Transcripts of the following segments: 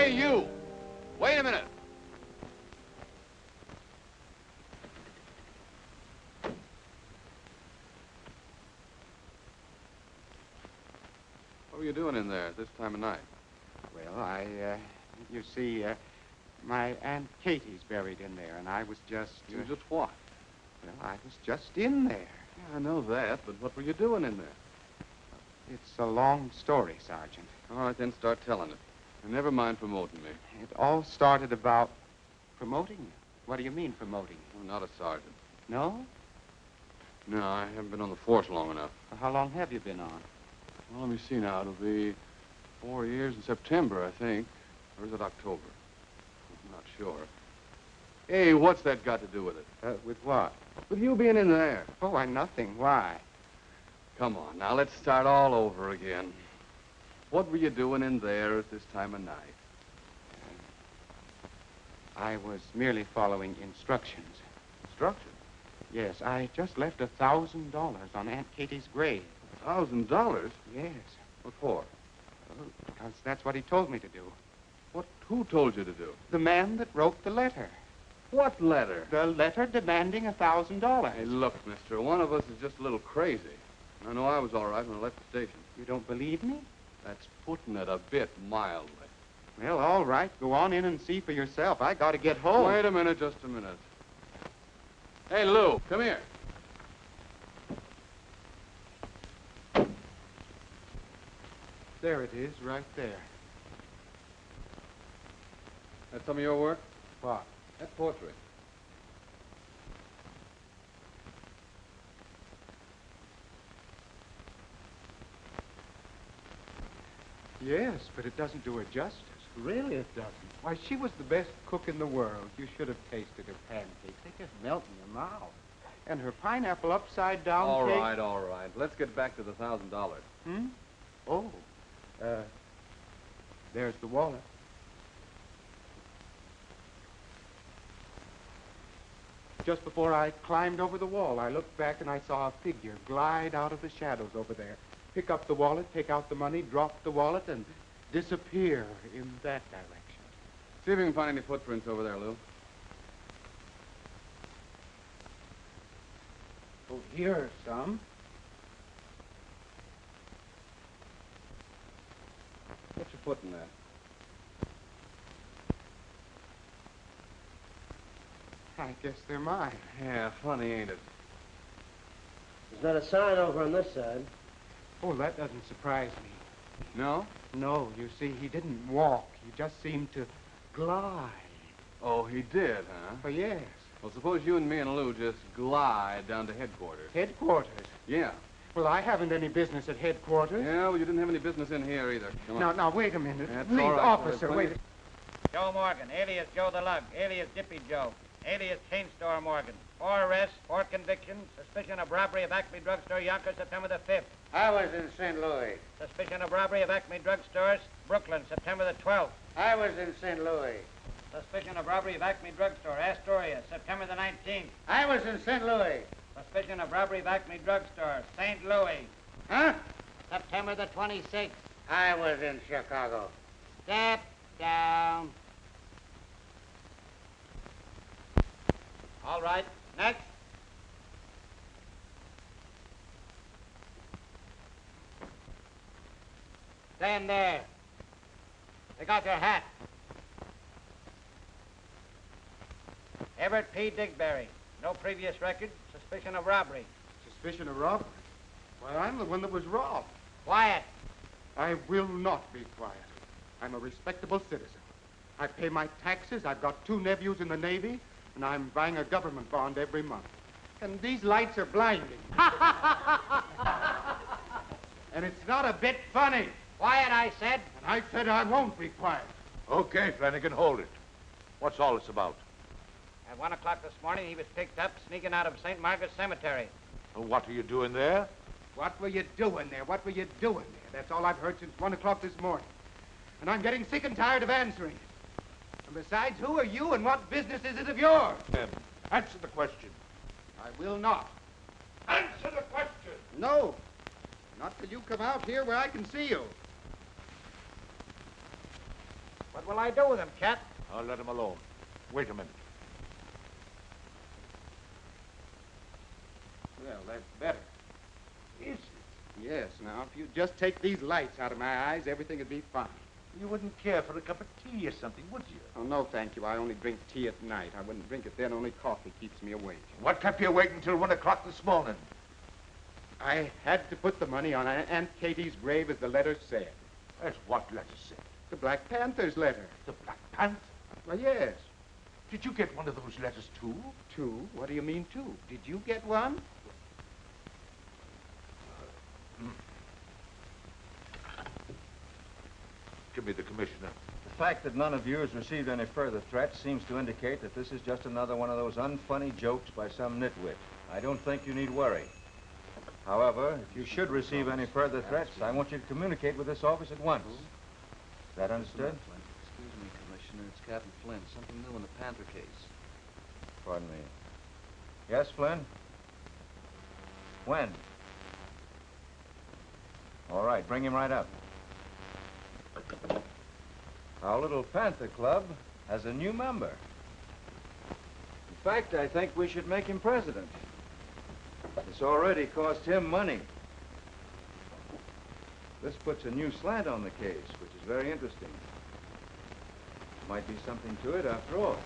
Hey, you! Wait a minute. What were you doing in there at this time of night? Well, you see, my Aunt Katie's buried in there, and I was just... You just what? Well, I was just in there. Yeah, I know that, but what were you doing in there? It's a long story, Sergeant. All right, then start telling it. And never mind promoting me. It all started about promoting you. What do you mean, promoting you? I'm not a sergeant. No? No, I haven't been on the force long enough. Well, how long have you been on? Well, let me see now. It'll be 4 years in September, I think. Or is it October? I'm not sure. Hey, what's that got to do with it? With what? With you being in there. Oh, why, nothing. Why? Come on, now let's start all over again. What were you doing in there at this time of night? I was merely following instructions. Instructions? Yes, I just left $1,000 on Aunt Katie's grave. $1,000? Yes. What for? Because that's what he told me to do. Who told you to do? The man that wrote the letter. What letter? The letter demanding $1,000. Hey, look, mister, one of us is just a little crazy. I know I was all right when I left the station. You don't believe me? That's putting it a bit mildly. Well, all right. Go on in and see for yourself. I got to get home. Wait a minute, just a minute. Hey, Lou, come here. There it is, right there. That's some of your work? What? That portrait. Yes, but it doesn't do her justice. Really, it doesn't. Why, she was the best cook in the world. You should have tasted her pancakes. They just melt in your mouth. And her pineapple upside down All cake. right, all right. Let's get back to the $1,000. Hmm? Oh. There's the wallet. Just before I climbed over the wall, I looked back and I saw a figure glide out of the shadows over there. Pick up the wallet, take out the money, drop the wallet, and disappear in that direction. See if you can find any footprints over there, Lou. Oh, here are some. What's your foot in that? I guess they're mine. Yeah, funny, ain't it? There's not a sign over on this side. Oh, that doesn't surprise me. No? No, you see, he didn't walk. He just seemed to glide. Oh, he did, huh? Oh, yes. Well, suppose you and me and Lou just glide down to headquarters. Headquarters? Yeah. Well, I haven't any business at headquarters. Yeah, well, you didn't have any business in here either. Come on. Now, wait a minute. That's Please, all right. officer, wait. Joe Morgan, alias Joe the Lug, alias Dippy Joe, alias Chain Store Morgan. 4 arrests, 4 convictions, suspicion of robbery of Acme Drugstore, Yonkers, September the 5th. I was in St. Louis. Suspicion of robbery of Acme Drugstores, Brooklyn, September the 12th. I was in St. Louis. Suspicion of robbery of Acme Drugstore, Astoria, September the 19th. I was in St. Louis. Suspicion of robbery of Acme Drugstore, St. Louis, Huh? September the 26th. I was in Chicago. Step down. All right, next. Stand there. Take off your hat. Everett P. Digberry. No previous record. Suspicion of robbery. Suspicion of robbery? Why, I'm the one that was robbed. Quiet. I will not be quiet. I'm a respectable citizen. I pay my taxes. I've got 2 nephews in the Navy, and I'm buying a government bond every month. And these lights are blinding. And it's not a bit funny. Quiet, I said. And I said I won't be quiet. Okay, Flanagan, hold it. What's all this about? At 1 o'clock this morning, he was picked up sneaking out of St. Margaret's Cemetery. What are you doing there? What were you doing there? What were you doing there? That's all I've heard since 1 o'clock this morning. And I'm getting sick and tired of answering it. And besides, who are you and what business is it of yours? Answer the question. I will not. Answer the question! No. Not till you come out here where I can see you. What will I do with him, Cat? I'll let him alone. Wait a minute. Well, that's better. Is it? Yes, now, if you just take these lights out of my eyes, everything would be fine. You wouldn't care for a cup of tea or something, would you? Oh, no, thank you. I only drink tea at night. I wouldn't drink it then. Only coffee keeps me awake. What kept you awake until 1 o'clock this morning? I had to put the money on Aunt Katie's grave, as the letter said. That's what letter said. The Black Panther's letter. The Black Panther? Why, yes. Did you get one of those letters, too? Two? What do you mean, two? Did you get one? Give me the commissioner. The fact that none of you has received any further threats seems to indicate that this is just another one of those unfunny jokes by some nitwit. I don't think you need worry. However, if you should receive any further threats, I want you to communicate with this office at once. Is that understood? Excuse me, Commissioner. It's Captain Flynn. Something new in the Panther case. Pardon me. Yes, Flynn? When? All right, bring him right up. Our little Panther Club has a new member. In fact, I think we should make him president. It's already cost him money. This puts a new slant on the case, which is very interesting. Might be something to it after all.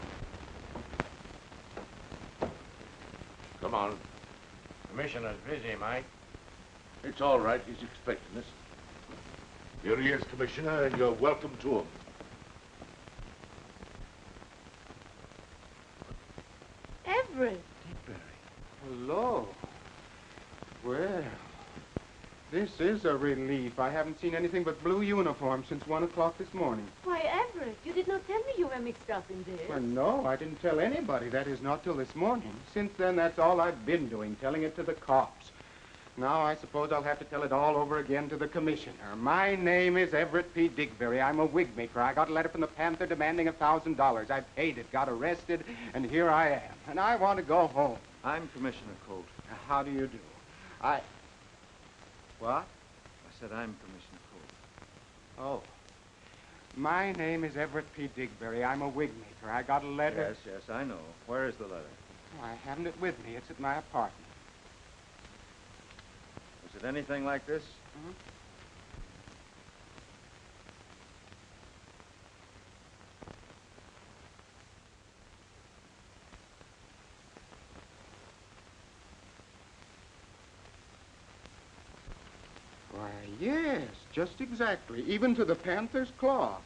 Come on. Commissioner's busy, Mike. It's all right. He's expecting us. Here he is, Commissioner, and you're welcome to him. Everett. Hello. Well, this is a relief. I haven't seen anything but blue uniforms since 1 o'clock this morning. Why, Everett, you did not tell me you were mixed up in this. Well, no, I didn't tell anybody. That is, not till this morning. Since then, that's all I've been doing, telling it to the cops. Now, I suppose I'll have to tell it all over again to the commissioner. My name is Everett P. Digberry. I'm a wig maker. I got a letter from the Panther demanding $1,000. I paid it, got arrested, and here I am. And I want to go home. I'm Commissioner Colt. How do you do? What? I said I'm Commissioner Colt. Oh. My name is Everett P. Digberry. I'm a wig maker. I got a letter. Yes, I know. Where is the letter? Oh, I haven't it with me. It's at my apartment. Was it anything like this? Mm-hmm. Why, yes, just exactly. Even to the Panther's claw.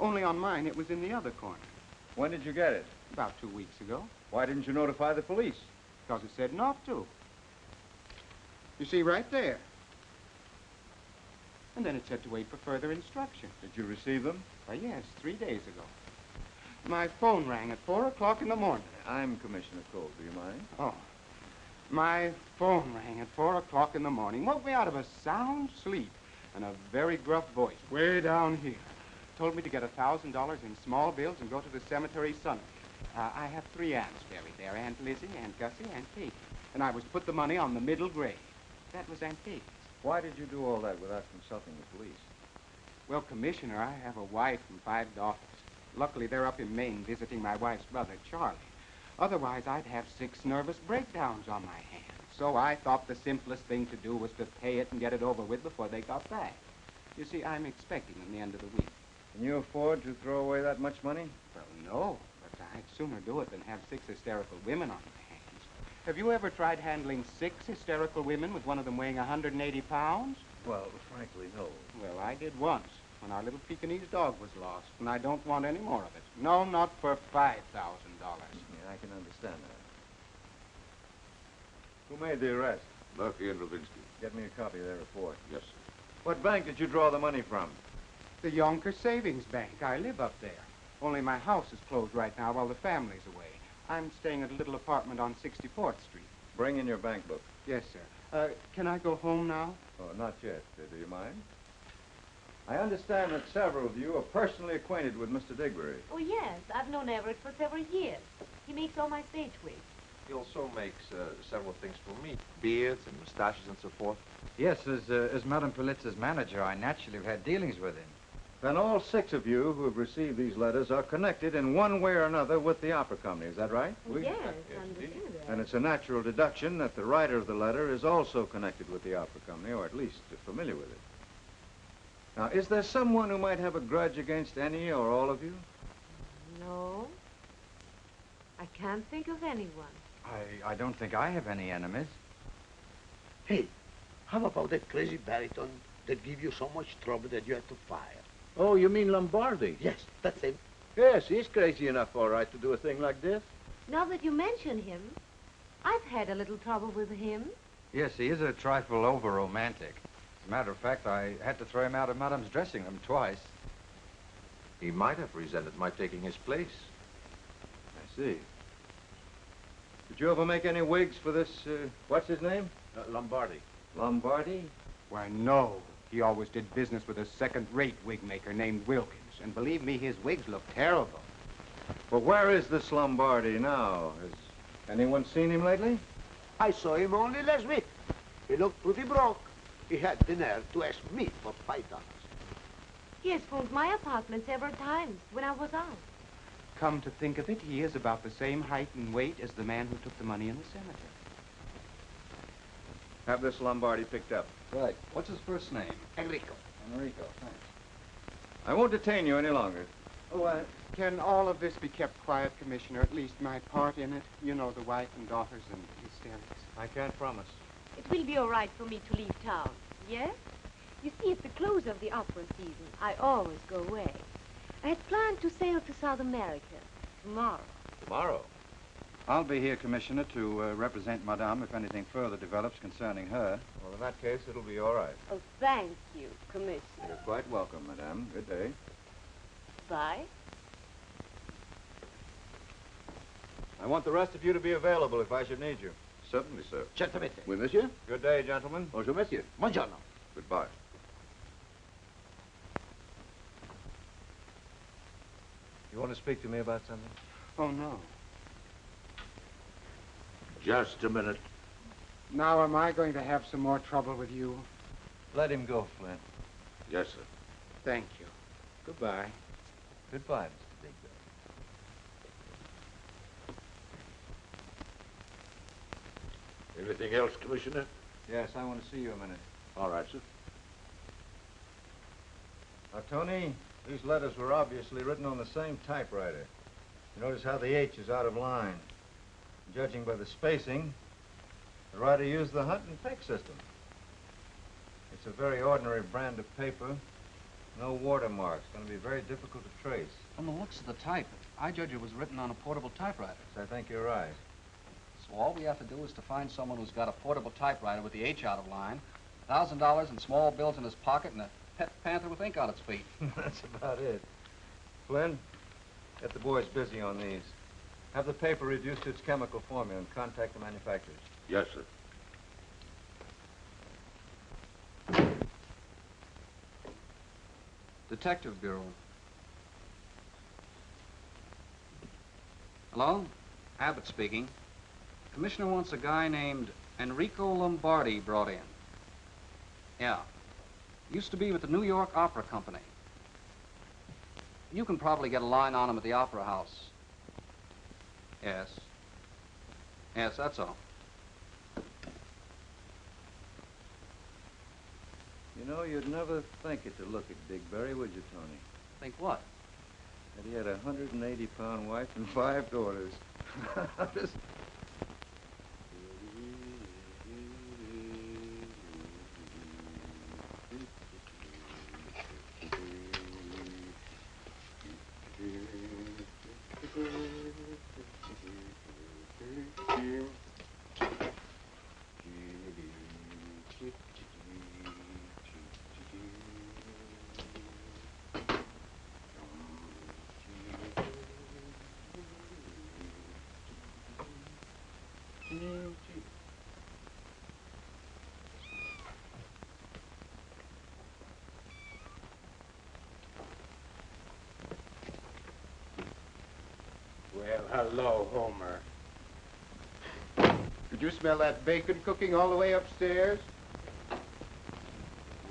Only on mine, it was in the other corner. When did you get it? About 2 weeks ago. Why didn't you notify the police? Because it said not to. You see, right there. And then it said to wait for further instruction. Did you receive them? Why, yes, 3 days ago. My phone rang at 4 o'clock in the morning. I'm Commissioner Colt. Do you mind? Oh. My phone rang at 4 o'clock in the morning. Woke me out of a sound sleep. And a very gruff voice, way down here, told me to get $1,000 in small bills and go to the cemetery Sunday. I have 3 aunts buried there, Aunt Lizzie, Aunt Gussie, Aunt Katie. And I was to put the money on the middle grave. That was Aunt Katie's. Why did you do all that without consulting the police? Well, Commissioner, I have a wife and 5 daughters. Luckily, they're up in Maine visiting my wife's brother, Charlie. Otherwise, I'd have 6 nervous breakdowns on my hands. So I thought the simplest thing to do was to pay it and get it over with before they got back. You see, I'm expecting them the end of the week. Can you afford to throw away that much money? Well, no, but I'd sooner do it than have 6 hysterical women on my hands. Have you ever tried handling 6 hysterical women with one of them weighing 180 pounds? Well, frankly, no. Well, I did once, when our little Pekingese dog was lost, and I don't want any more of it. No, not for $5,000. Yeah, I can understand that. Who made the arrest? Murphy and Ravinsky. Get me a copy of their report. Yes, sir. What bank did you draw the money from? The Yonker Savings Bank. I live up there. Only my house is closed right now while the family's away. I'm staying at a little apartment on 64th Street. Bring in your bank book. Yes, sir. Can I go home now? Oh, not yet. Do you mind? I understand that several of you are personally acquainted with Mr. Digberry. Oh, yes. I've known Everett for several years. He makes all my stage wigs. He also makes several things for me, beards and mustaches and so forth. Yes, as Madame Politza's manager, I naturally have had dealings with him. Then all 6 of you who have received these letters are connected in one way or another with the opera company. Is that right? Yes, I understand that. And it's a natural deduction that the writer of the letter is also connected with the opera company, or at least familiar with it. Now, is there someone who might have a grudge against any or all of you? No. I can't think of anyone. I don't think I have any enemies. Hey, how about that crazy baritone that gave you so much trouble that you had to fire? Oh, you mean Lombardi? Yes, that's him. Yes, he's crazy enough, all right, to do a thing like this. Now that you mention him, I've had a little trouble with him. Yes, he is a trifle over-romantic. As a matter of fact, I had to throw him out of Madame's dressing room twice. He might have resented my taking his place. I see. Did you ever make any wigs for this, what's his name? Lombardi. Lombardi? Why, no. He always did business with a second-rate wig maker named Wilkins. And believe me, his wigs look terrible. Well, where is this Lombardi now? Has anyone seen him lately? I saw him only last week. He looked pretty broke. He had the nerve to ask me for $5. He has phoned my apartment several times when I was out. Come to think of it, he is about the same height and weight as the man who took the money in the cemetery. Have this Lombardi picked up. Right. What's his first name? Enrico. Enrico, thanks. I won't detain you any longer. Oh, can all of this be kept quiet, Commissioner? At least my part in it. You know, the wife and daughters and hysterics. I can't promise. It will be all right for me to leave town, yes? You see, at the close of the opera season, I always go away. I had planned to sail to South America tomorrow. Tomorrow? I'll be here, Commissioner, to represent Madame if anything further develops concerning her. Well, in that case, it'll be all right. Oh, thank you, Commissioner. You're quite welcome, Madame. Good day. Bye. I want the rest of you to be available if I should need you. Certainly, sir. Certamente. Oui, monsieur? Good day, gentlemen. Bonjour, monsieur. Buongiorno. Goodbye. You want to speak to me about something? Oh, no. Just a minute. Now, am I going to have some more trouble with you? Let him go, Flint. Yes, sir. Thank you. Goodbye. Goodbye, Mr. Digby. Anything else, Commissioner? Yes, I want to see you a minute. All right, sir. Now, Tony, these letters were obviously written on the same typewriter. You notice how the H is out of line. Judging by the spacing, the writer used the hunt and peck system. It's a very ordinary brand of paper. No watermarks. Going to be very difficult to trace. From the looks of the type, I judge it was written on a portable typewriter. So I think you're right. So all we have to do is to find someone who's got a portable typewriter with the H out of line, $1,000 in small bills in his pocket, and a pet panther with ink on its feet. That's about it. Flynn, get the boys busy on these. Have the paper reduced to its chemical formula and contact the manufacturers. Yes, sir. Detective Bureau. Hello? Abbott speaking. Commissioner wants a guy named Enrico Lombardi brought in. Yeah. Used to be with the New York Opera Company. You can probably get a line on him at the Opera House. Yes. Yes, that's all. You know, you'd never think it to look at Digberry, would you, Tony? Think what? That he had a 180-pound wife and 5 daughters. Just... Well, hello, Homer. Did you smell that bacon cooking all the way upstairs?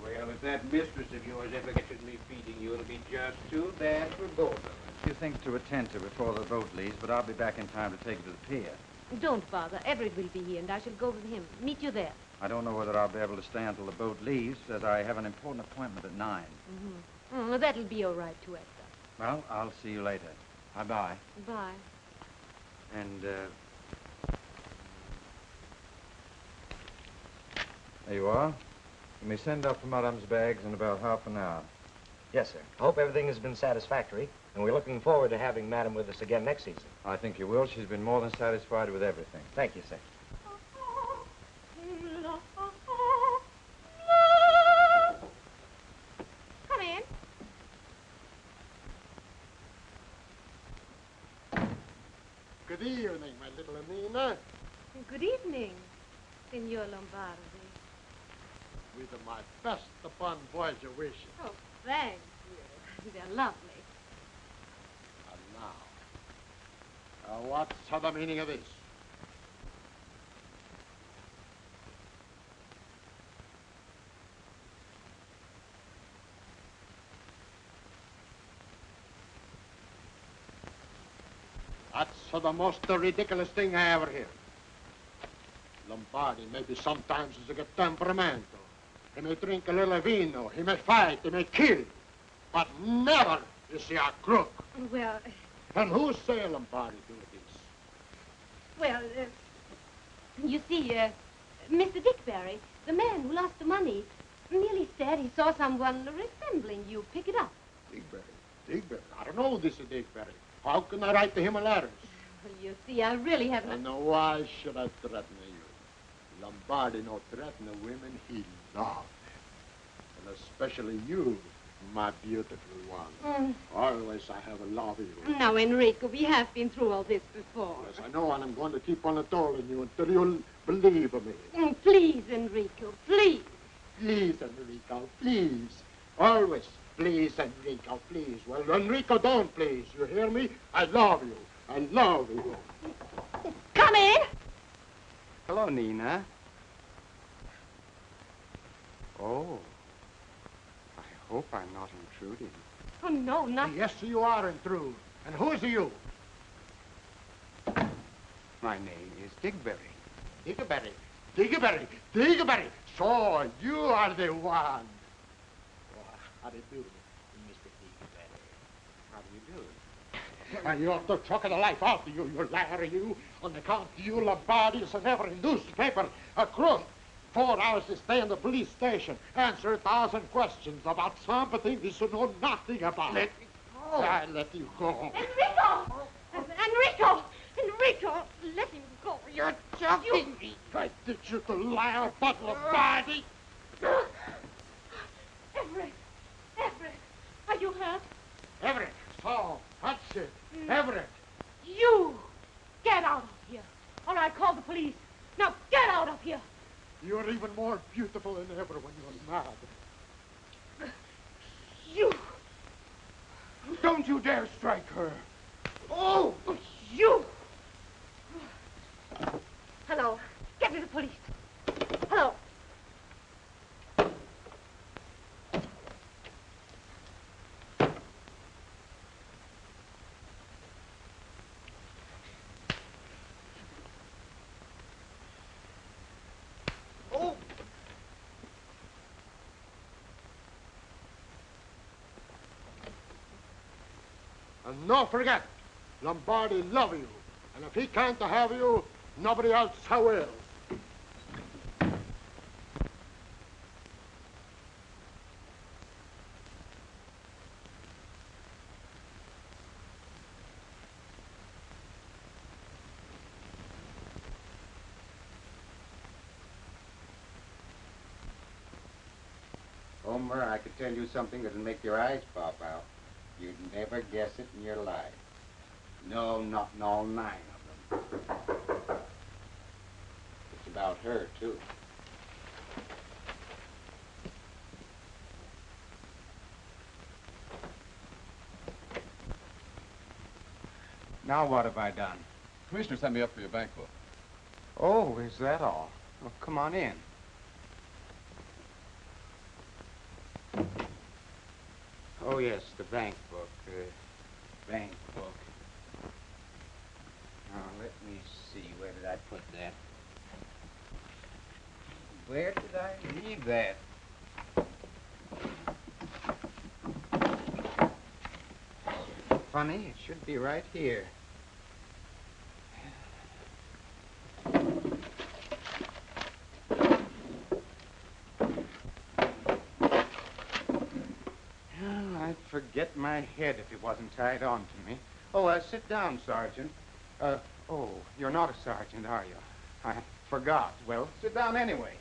Well, it that mistress of yours ever catches me feeding you, it'll be just too bad for both of us. A few things to attend to before the boat leaves, but I'll be back in time to take it to the pier. Don't bother. Everett will be here, and I shall go with him. Meet you there. I don't know whether I'll be able to stay until the boat leaves, as I have an important appointment at 9. That'll be all right to Esther. Well, I'll see you later. Bye-bye. Bye. And, there you are. You may send up for Madame's bags in about half an hour. Yes, sir. I hope everything has been satisfactory, and we're looking forward to having Madame with us again next season. I think you will. She's been more than satisfied with everything. Thank you, sir. Come in. Good evening, my little Nina. Good evening, Signor Lombardi. With my best upon Voyager wishes. Oh, thank you. They're lovely. And now, what's the meaning of this? That's the most ridiculous thing I ever hear. Lombardi maybe sometimes is a good temperamento. He may drink a little vino, he may fight, he may kill, but never is he a crook. Well, And who say Lombardi do this? well, you see, Mr. Dickberry, the man who lost the money, merely said he saw someone resembling you pick it up. Dickberry? I don't know this is Dickberry. How can I write to him a letter? Well, you see, I really haven't... And why should I threaten you? Lombardi no threaten the women he loved. And especially you, my beautiful one. Always I have loved you. Now, Enrico, we have been through all this before. Yes, I know, and I'm going to keep on telling you until you'll believe me. Please, Enrico, please. Please, Enrico, please. Always, please, Enrico, please. Well, Enrico, don't please. You hear me? I love you. I love you. Come in. Hello, Nina. Oh. I hope I'm not intruding. Oh, no, not... Yes, you are intrude. And who's you? My name is Dickberry. Dickberry. Dickberry. Dickberry. So, you are the one. Well, how do you do, Mr. Dickberry? How do you do? And you have to choke the life out of you, you liar, you. On account of you, Lombardi is in every newspaper. A crook. 4 hours to stay in the police station. Answer 1,000 questions about something you should know nothing about. Let me go. I let you go. Enrico! Enrico! Enrico! Let him go. You're joking me. I did you to lie about Lombardi. Everett! Everett! Are you hurt? Everett. So, that's it. Everett. You! Get out of here. Or I call the police. Now, get out of here. You're even more beautiful than ever when you're mad. You! Don't you dare strike her. Oh, you! Hello. Get me the police. Hello. And don't forget, Lombardi love you. And if he can't have you, nobody else will. Homer, I could tell you something that'll make your eyes pop out. You'd never guess it in your life. No, not in all 9 of them. It's about her, too. Now what have I done? Commissioner sent me up for your bank book. Oh, is that all? Well, come on in. Oh, yes, the bank book. Bank book. Now, let me see. Where did I put that? Where did I leave that? Funny, it should be right here. I'd forget my head if it wasn't tied on to me. Oh, sit down, Sergeant. Oh, you're not a sergeant, are you? I forgot. Well, sit down anyway.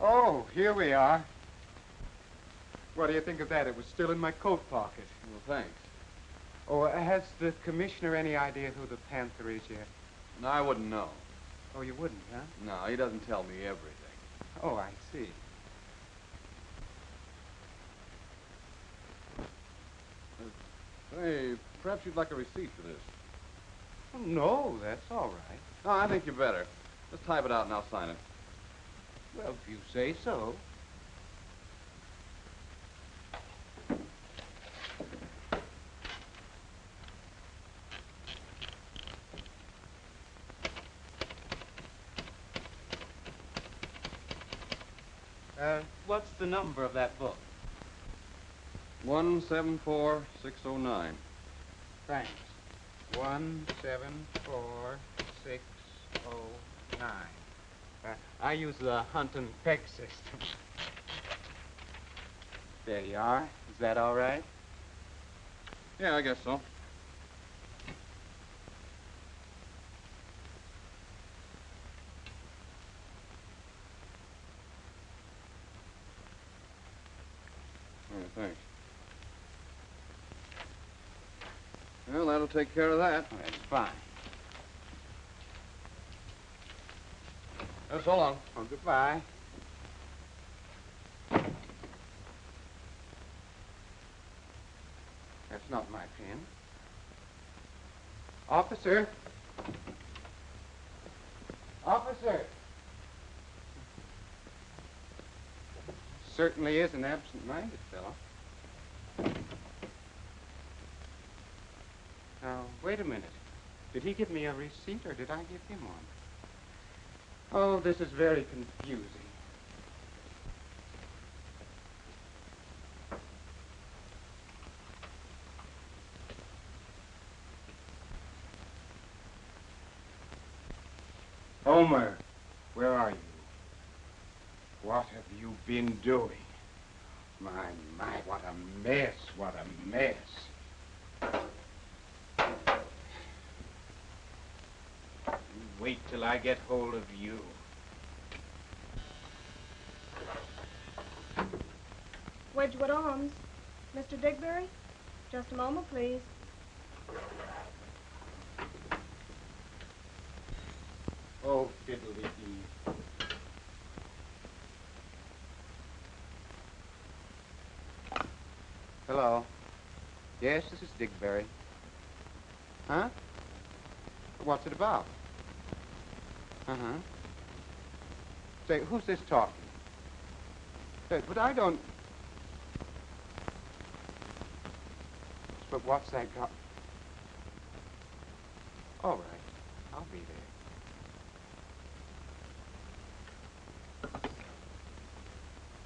Oh, here we are. What do you think of that? It was still in my coat pocket. Well, thanks. Oh, has the commissioner any idea who the Panther is yet? No, I wouldn't know. Oh, you wouldn't, huh? No, he doesn't tell me everything. Oh, I see. Hey, perhaps you'd like a receipt for this. Oh, no, that's all right. No, I think you better. Just type it out and I'll sign it. Well, if you say so. What's the number of that book? 174609. Thanks. 174609. I use the Hunt and Peg system. There you are. Is that all right? Yeah, I guess so. Yeah, thanks. Well, that'll take care of that. That's fine. So long. Oh, goodbye. That's not my pen. Officer. Officer. Certainly is an absent-minded fellow. Now, wait a minute. Did he give me a receipt or did I give him one? Oh, this is very confusing. Homer, where are you? What have you been doing? My, what a mess, what a mess. Wait till I get hold of you. Wedgwood Arms. Mr. Digbury? Just a moment, please. Oh, fiddly-dee. Hello. Yes, this is Digbury. Huh? What's it about? Uh-huh. Say, who's this talking? But I don't... But what's that got... All right. I'll be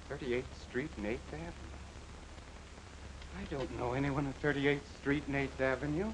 there. 38th Street and 8th Avenue. I don't know anyone at 38th Street and 8th Avenue.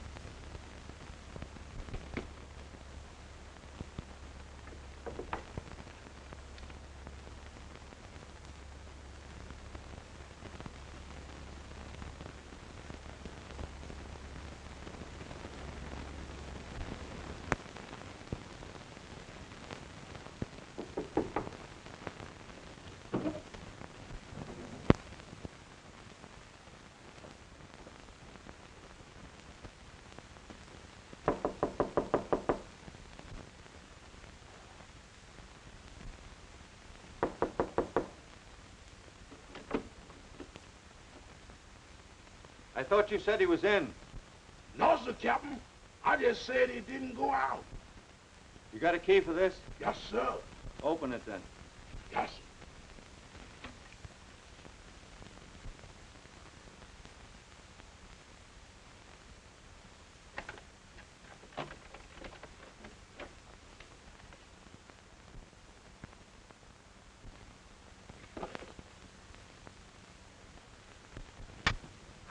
I thought you said he was in. No, sir, Captain. I just said he didn't go out. You got a key for this? Yes, sir. Open it then. Yes, sir.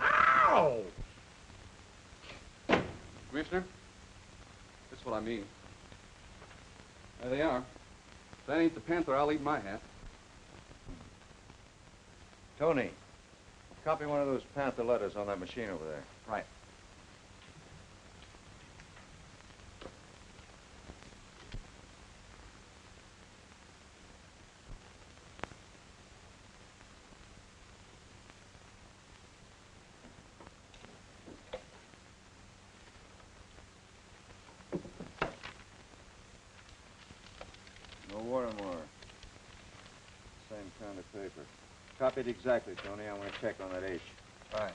Ow! Commissioner, that's what I mean. There they are. If that ain't the Panther, I'll eat my hat. Tony, copy one of those Panther letters on that machine over there. Right. No Watermore. Same kind of paper. Copied exactly, Tony. I want to check on that H. Right.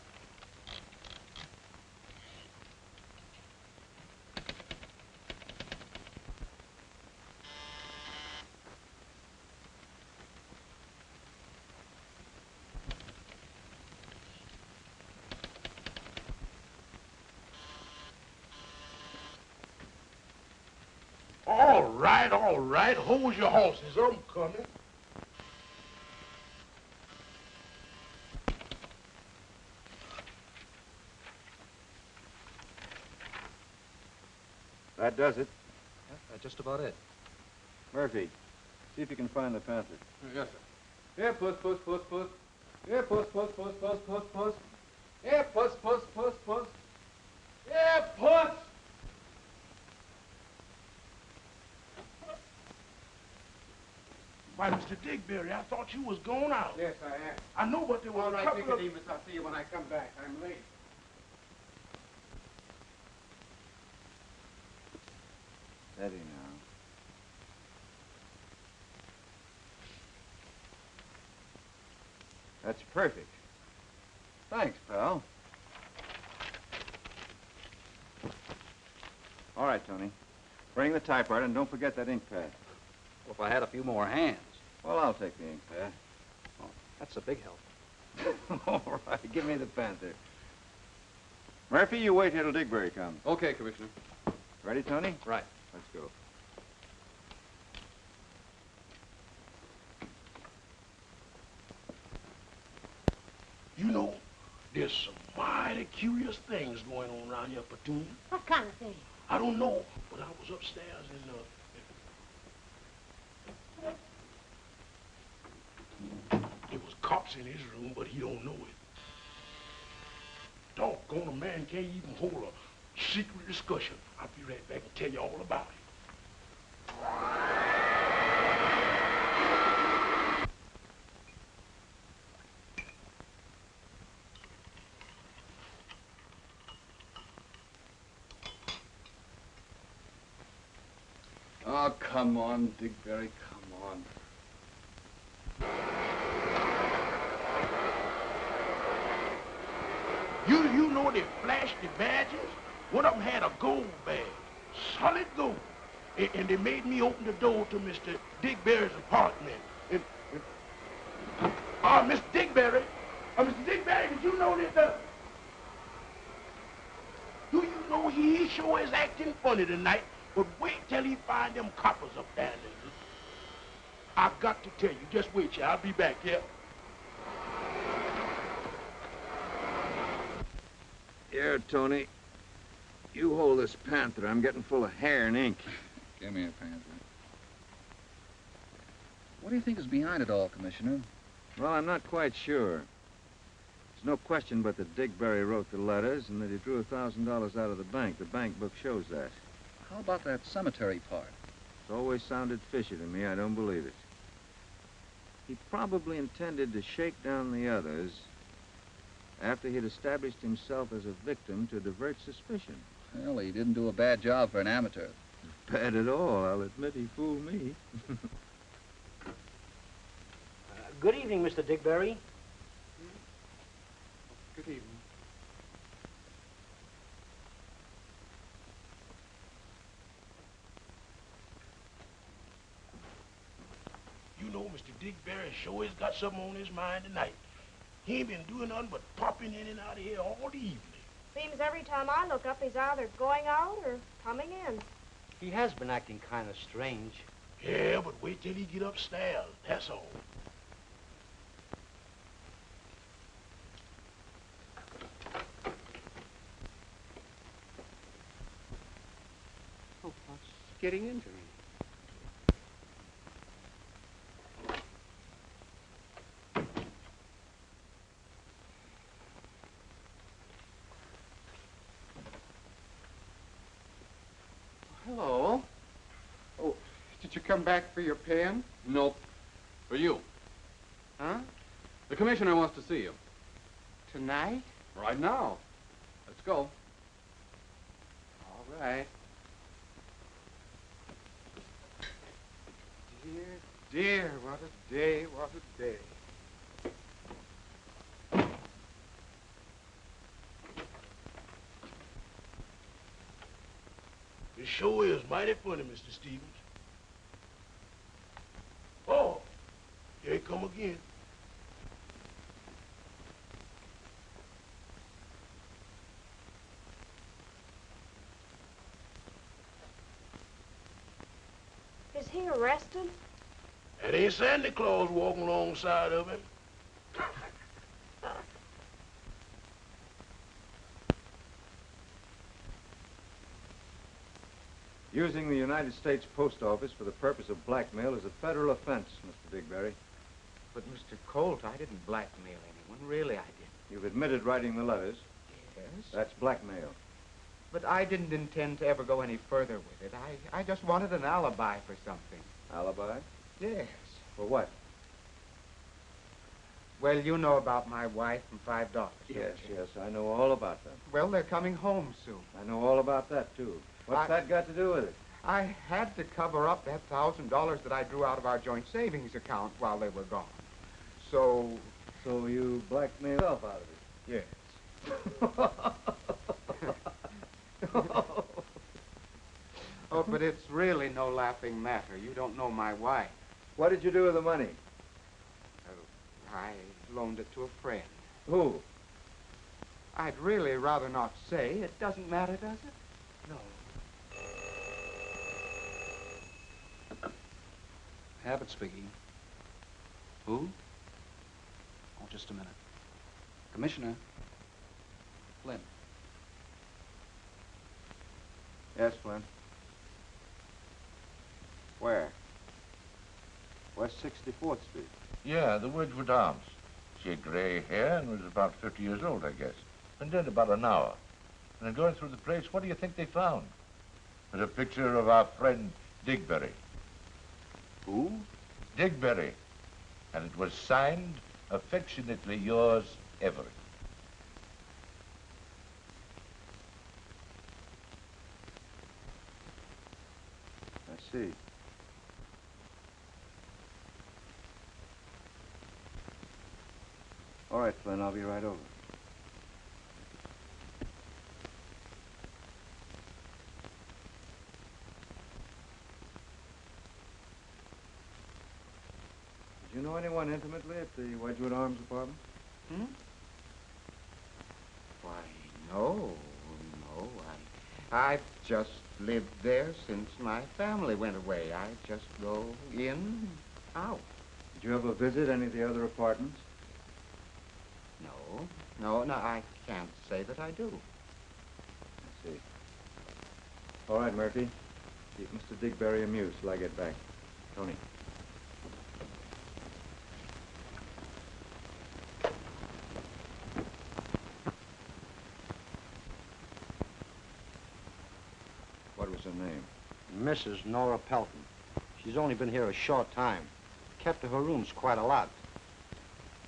All right. Hold your horses. I'm coming. That does it. Yeah, that's just about it. Murphy, see if you can find the Panther. Yes, sir. Here, puss, puss, puss, puss. Here, puss, puss, puss, puss, puss, puss. Here, puss, puss, puss, puss. Here, puss! Why, Mr. Digberry, I thought you was going out. Yes, I am. I know, but there was All a right, couple of... Nicodemus, I'll see you when I come back. I'm late. Steady now. That's perfect. Thanks, pal. All right, Tony. Bring the typewriter and don't forget that ink pad. Well, if I had a few more hands. Well, I'll take the ink pad. Oh, that's a big help. All right, give me the Panther. Murphy, you wait here till Digberry comes. Okay, Commissioner. Ready, Tony? Right. Let's go. You know, there's some mighty curious things going on around here, Petunia. What kind of thing? I don't know, but I was upstairs and, there was cops in his room, but he don't know it. Doggone, a man can't even hold a secret discussion. I'll be right back and tell you all about it. Oh, come on, Digberry, come on. You know they flashed the badges? One of them had a gold badge, solid gold. And they made me open the door to Mr. Digberry's apartment. Mr. Digberry, did you know that do you know he sure is acting funny tonight? But wait till he find them coppers up there. I've got to tell you, just wait, I'll be back, yeah? Here, Tony. You hold this Panther. I'm getting full of hair and ink. Give me a Panther. What do you think is behind it all, Commissioner? Well, I'm not quite sure. There's no question but that Digberry wrote the letters and that he drew $1,000 out of the bank. The bank book shows that. How about that cemetery part? It's always sounded fishy to me. I don't believe it. He probably intended to shake down the others after he'd established himself as a victim to divert suspicion. Well, he didn't do a bad job for an amateur. Bad at all. I'll admit he fooled me. Good evening, Mr. Digberry. Good evening. know Mr. Digberry sure has got something on his mind tonight. He ain't been doing nothing but popping in and out of here all the evening. Seems every time I look up, he's either going out or coming in. He has been acting kind of strange. Yeah, but wait till he get upstairs, that's all. Oh, what's getting into me? Hello. Oh, did you come back for your pen? Nope. For you. Huh? The commissioner wants to see you. Tonight? Right now. Let's go. All right. Dear, dear, what a day, what a day. It sure is mighty funny, Mr. Stevens. Oh, here he come again. Is he arrested? That ain't Santa Claus walking alongside of him. Using the United States Post Office for the purpose of blackmail is a federal offense, Mr. Digberry. But, Mr. Colt, I didn't blackmail anyone. Really, I didn't. You've admitted writing the letters. Yes? That's blackmail. But I didn't intend to ever go any further with it. I just wanted an alibi for something. Alibi? Yes. For what? Well, you know about my wife and $5. Yes, yes, I know all about that. Well, they're coming home soon. I know all about that, too. What's that got to do with it? I had to cover up that $1,000 that I drew out of our joint savings account while they were gone. So you blackmailed yourself out of it? Yes. Oh, but it's really no laughing matter. You don't know my wife. What did you do with the money? I loaned it to a friend. Who? I'd really rather not say. It doesn't matter, does it? No. Abbott speaking. Who? Oh, just a minute. Commissioner. Flynn. Yes, Flynn. Where? West 64th Street. Yeah, the Wedgwood Arms. She had gray hair and was about 50 years old, I guess. Been dead about an hour. And in going through the place, what do you think they found? There's a picture of our friend Digberry. Who? Digberry. And it was signed, affectionately yours, Everett. I see. All right, Flynn, I'll be right over. Did you know anyone intimately at the Wedgwood Arms apartment? Hmm? Why, no. I've just lived there since my family went away. I just go in, out. Did you ever visit any of the other apartments? No, I can't say that I do. I see. All right, Murphy. Keep Mr. Digberry amused till I get back. Tony. What was her name? Mrs. Nora Pelton. She's only been here a short time. Kept to her rooms quite a lot.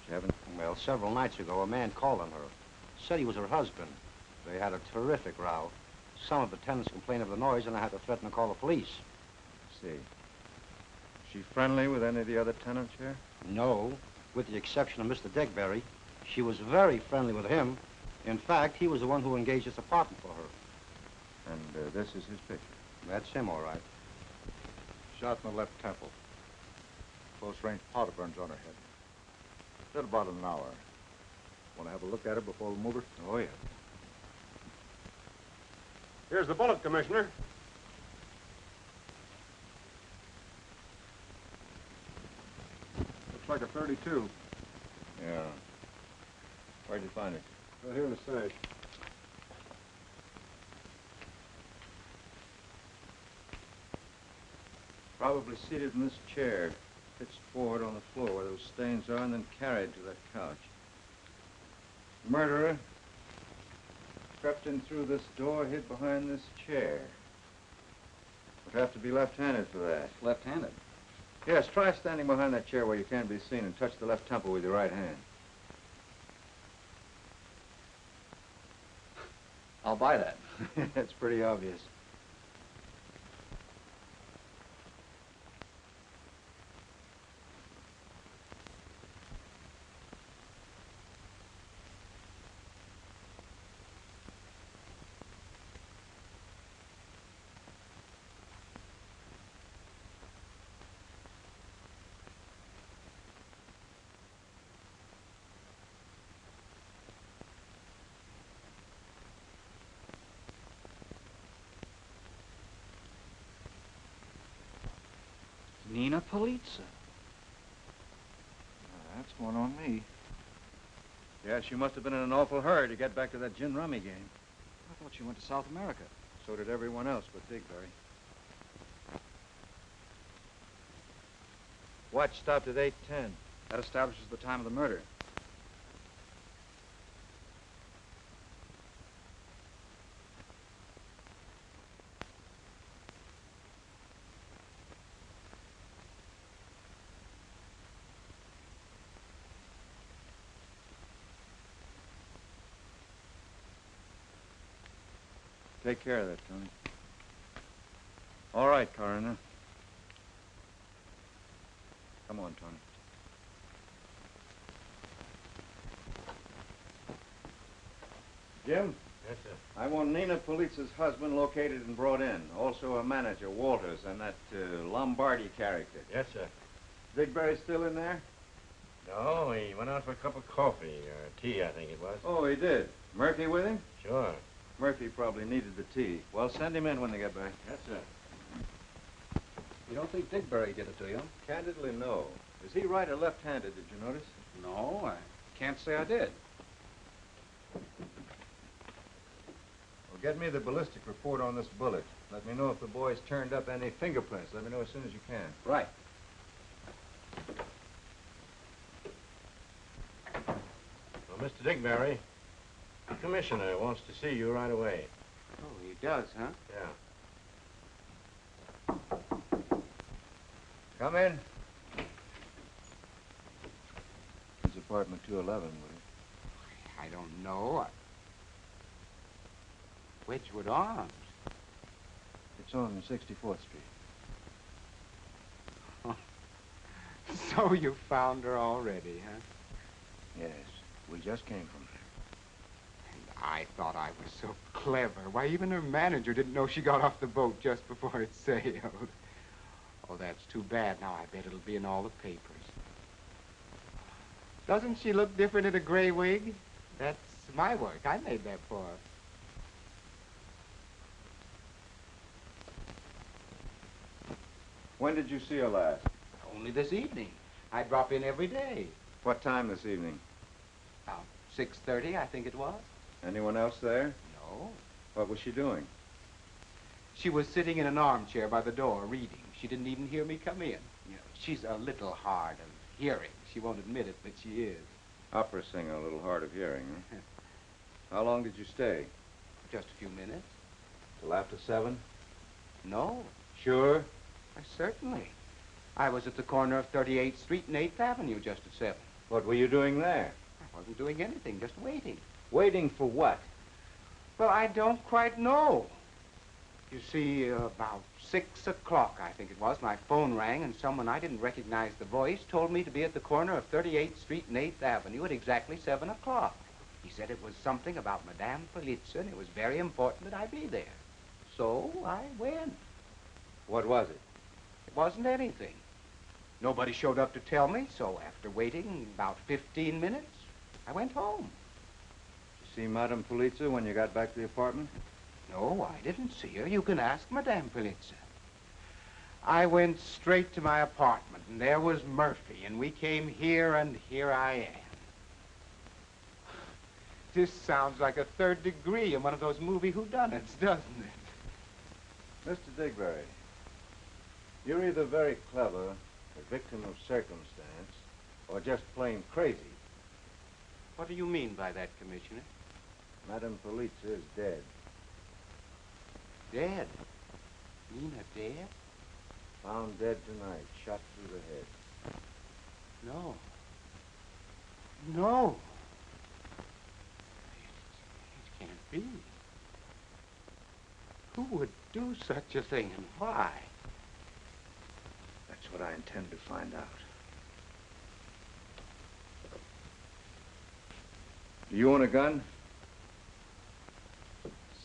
You haven't? Well, several nights ago, a man called on her. Said he was her husband. They had a terrific row. Some of the tenants complained of the noise, and I had to threaten to call the police. I see. Is she friendly with any of the other tenants here? No, with the exception of Mr. Digberry. She was very friendly with him. In fact, he was the one who engaged this apartment for her. And this is his picture. That's him, all right. Shot in the left temple. close-range powder burns on her head. Said about an hour. Want to have a look at her before we move her? Oh, yeah. Here's the bullet, Commissioner. Looks like a 32. Yeah. Where'd you find it? Right here in the safe. Probably seated in this chair, pitched forward on the floor where those stains are, and then carried to that couch. The murderer crept in through this door, hid behind this chair. Would have to be left-handed for that. Left-handed? Yes, try standing behind that chair where you can't be seen and touch the left temple with your right hand. I'll buy that. It's pretty obvious. Nina Polizza. That's one on me. Yeah, she must have been in an awful hurry to get back to that gin rummy game. I thought she went to South America. So did everyone else but Digbury. Watch stopped at 8:10. That establishes the time of the murder. Take care of that, Tony. All right, Coroner. Come on, Tony. Jim? Yes, sir. I want Nina Polizza's husband located and brought in. Also a manager, Walters, and that Lombardi character. Yes, sir. Digbury still in there? No, he went out for a cup of coffee, or tea, I think it was. Oh, he did. Murphy with him? Sure. Murphy probably needed the tea. Well, send him in when they get back. Yes, sir. You don't think Digbury did it to you? Candidly, no. Is he right or left-handed, did you notice? No, I can't say I did. Well, get me the ballistic report on this bullet. Let me know if the boys turned up any fingerprints. Let me know as soon as you can. Right. Well, Mr. Digbury, the commissioner wants to see you right away. Oh, he does, huh? Yeah. Come in. It's apartment 211, would it? I don't know. Wedgwood Arms. It's on 64th Street. So you found her already, huh? Yes, we just came from there. And I thought I was so clever. Why, even her manager didn't know she got off the boat just before it sailed. Oh, that's too bad. Now I bet it'll be in all the papers. Doesn't she look different in a gray wig? That's my work. I made that for her. When did you see her last? Only this evening. I drop in every day. What time this evening? About 6:30, I think it was. Anyone else there? No. What was she doing? She was sitting in an armchair by the door, reading. She didn't even hear me come in. You know, she's a little hard of hearing. She won't admit it, but she is. Opera singer, a little hard of hearing, huh? How long did you stay? Just a few minutes. Till after 7? No. Sure? Certainly. I was at the corner of 38th Street and 8th Avenue just at 7. What were you doing there? I wasn't doing anything, just waiting. Waiting for what? Well, I don't quite know. You see, about 6 o'clock, I think it was, my phone rang, and someone I didn't recognize the voice told me to be at the corner of 38th Street and 8th Avenue at exactly 7 o'clock. He said it was something about Madame Polizza, and it was very important that I be there. So I went. What was it? It wasn't anything. Nobody showed up to tell me, so after waiting about 15 minutes, I went home. Did you see Madame Polizza when you got back to the apartment? No, I didn't see her. You can ask Madame Polizza. I went straight to my apartment, and there was Murphy, and we came here, and here I am. This sounds like a third degree in one of those movie whodunits, doesn't it? Mr. Digbury, you're either very clever, a victim of circumstance, or just plain crazy. What do you mean by that, Commissioner? Madame Polizza is dead. Dead? Nina dead? Found dead tonight, shot through the head. No. No. It can't be. Who would do such a thing, and why? That's what I intend to find out. Do you own a gun?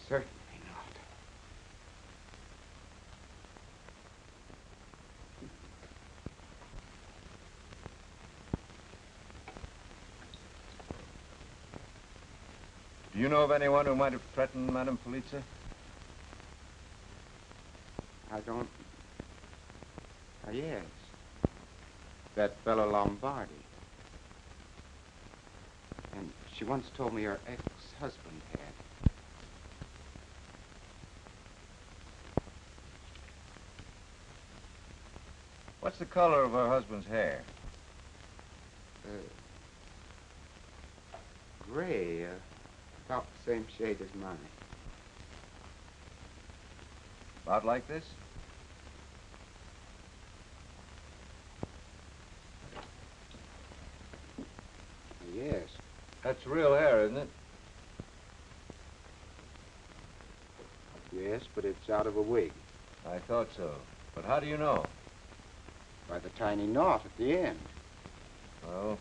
Certainly not. Do you know of anyone who might have threatened Madame Polizza? I don't... yes. That fellow Lombardi. And she once told me her ex-husband had. What's the color of her husband's hair? Gray, about the same shade as mine. About like this? Yes. That's real hair, isn't it? Yes, but it's out of a wig. I thought so. But how do you know? By the tiny knot at the end. Well,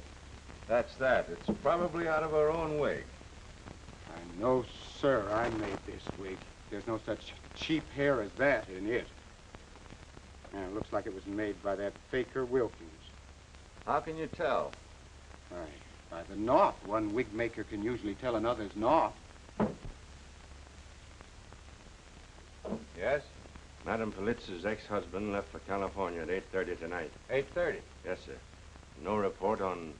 that's that. It's probably out of her own wig. I know, sir, I made this wig. There's no such cheap hair as that in it. And it looks like it was made by that faker Wilkins. How can you tell? By the knot. One wig maker can usually tell another's knot. Yes? Madame Polizza's ex-husband left for California at 8:30 tonight. 8:30. Yes, sir. No report on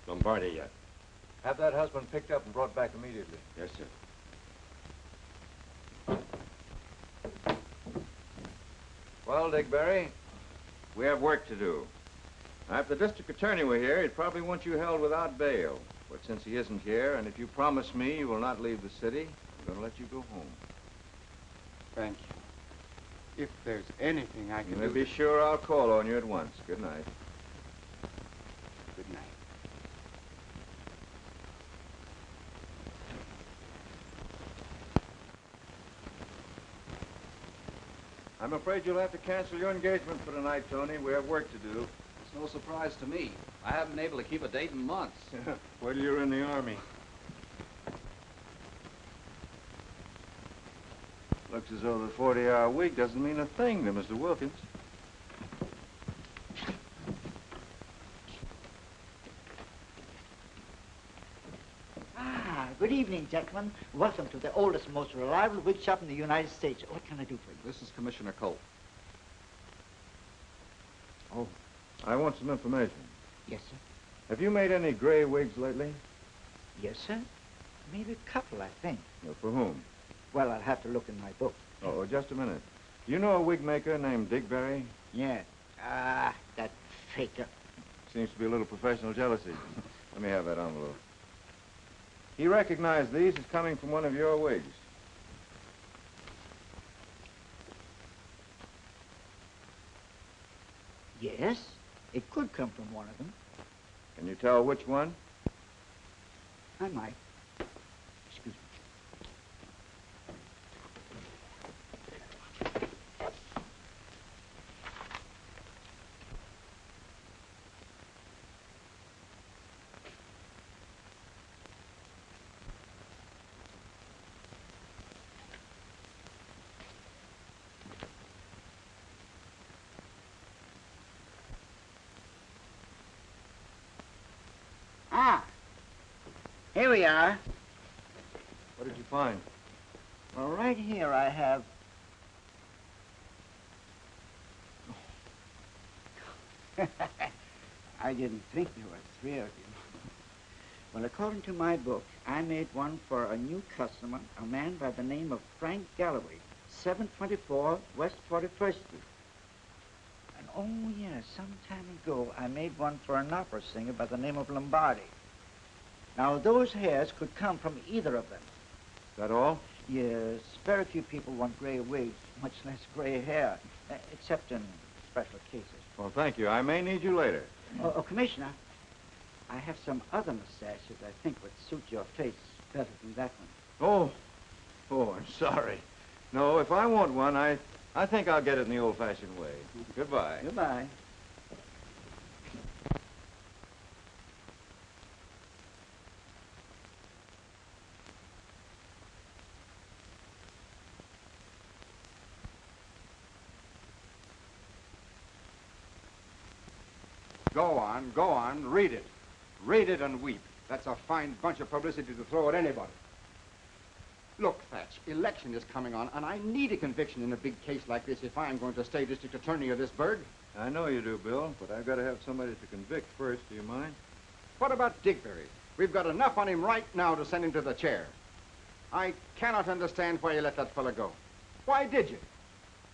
Lombardi yet. Have that husband picked up and brought back immediately. Yes, sir. Well, Digbury, we have work to do. Now, if the district attorney were here, he'd probably want you held without bail. But since he isn't here, and if you promise me you will not leave the city, I'm going to let you go home. Thank you. If there's anything I can You may do... be sure I'll call on you at once. Good night. Good night. I'm afraid you'll have to cancel your engagement for tonight, Tony. We have work to do. It's no surprise to me. I haven't been able to keep a date in months. Wait till you're in the Army. Looks as though the 40-hour week doesn't mean a thing to Mr. Wilkins. Good evening, gentlemen. Welcome to the oldest, most reliable wig shop in the United States. What can I do for you? This is Commissioner Colt. Oh, I want some information. Yes, sir. Have you made any gray wigs lately? Yes, sir. Maybe a couple, I think. Well, for whom? Well, I'll have to look in my book. Oh, just a minute. Do you know a wig maker named Digbury? Yeah. That faker. Seems to be a little professional jealousy. Let me have that envelope. He recognized these as coming from one of your wigs. Yes, it could come from one of them. Can you tell which one? I might. Excuse me. Here we are. What did you find? Well, right here I have... I didn't think there were three of you. Well, according to my book, I made one for a new customer, a man by the name of Frank Galloway, 724 West 41st Street. And oh, yes, some time ago, I made one for an opera singer by the name of Lombardi. Now, those hairs could come from either of them. Is that all? Yes, very few people want gray wigs, much less gray hair, except in special cases. Well, thank you. I may need you later. Oh, Commissioner, I have some other mustaches I think would suit your face better than that one. Oh, I'm sorry. No, if I want one, I think I'll get it in the old-fashioned way. Goodbye. Goodbye. Go on, read it. Read it and weep. That's a fine bunch of publicity to throw at anybody. Look, Thatch, election is coming on, and I need a conviction in a big case like this if I'm going to stay district attorney of this burg. I know you do, Bill, but I've got to have somebody to convict first. Do you mind? What about Digberry? We've got enough on him right now to send him to the chair. I cannot understand why you let that fella go. Why did you?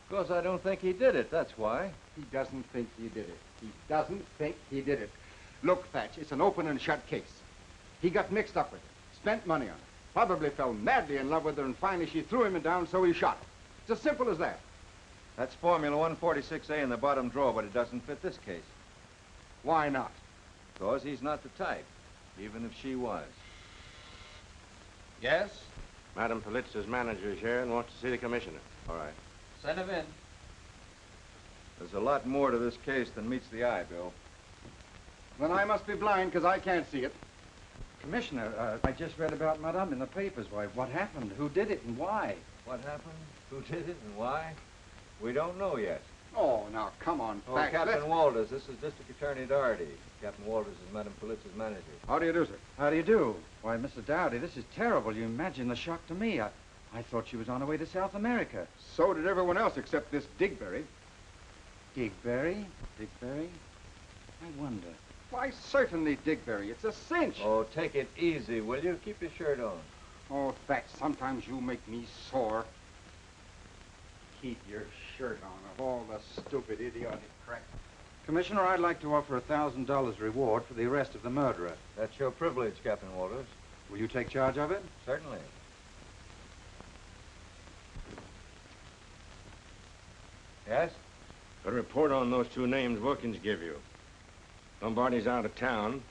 Because I don't think he did it, that's why. He doesn't think he did it. He doesn't think he did it. Look, Thatch, it's an open and shut case. He got mixed up with her, spent money on her, probably fell madly in love with her, and finally she threw him down, so he shot her. It's as simple as that. That's Formula 146A in the bottom drawer, but it doesn't fit this case. Why not? Because he's not the type, even if she was. Yes? Madam Pulitzer's manager is here and wants to see the commissioner. All right. Send him in. There's a lot more to this case than meets the eye, Bill. Then I must be blind, because I can't see it. Commissioner, I just read about Madame in the papers. Why, what happened? Who did it and why? What happened? Who did it and why? We don't know yet. Oh, now, come on, Oh, Thatch. Captain Walters, this is District Attorney Doherty. Captain Walters is Madam Pulitzer's manager. How do you do, sir? How do you do? Why, Mr. Dowdy, this is terrible. You imagine the shock to me. I thought she was on her way to South America. So did everyone else except this Digberry. Digberry? Digberry? I wonder. Why, certainly Digberry. It's a cinch. Oh, take it easy, will you? Keep your shirt on. Oh, Thatch, sometimes you make me sore. Keep your shirt on of all the stupid, idiotic crap. Commissioner, I'd like to offer $1,000 reward for the arrest of the murderer. That's your privilege, Captain Walters. Will you take charge of it? Certainly. Yes? A report on those two names Wilkins give you. Lombardi's out of town,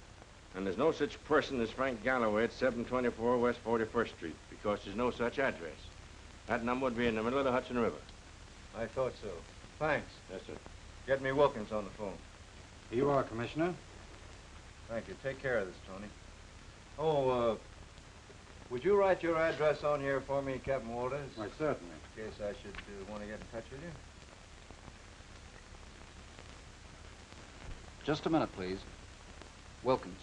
and there's no such person as Frank Galloway at 724 West 41st Street, because there's no such address. That number would be in the middle of the Hudson River. I thought so. Thanks. Yes, sir. Get me Wilkins on the phone. Here you are, Commissioner. Thank you. Take care of this, Tony. Oh, would you write your address on here for me, Captain Walters? Why, certainly. In case I should want to get in touch with you. Just a minute, please. Wilkins.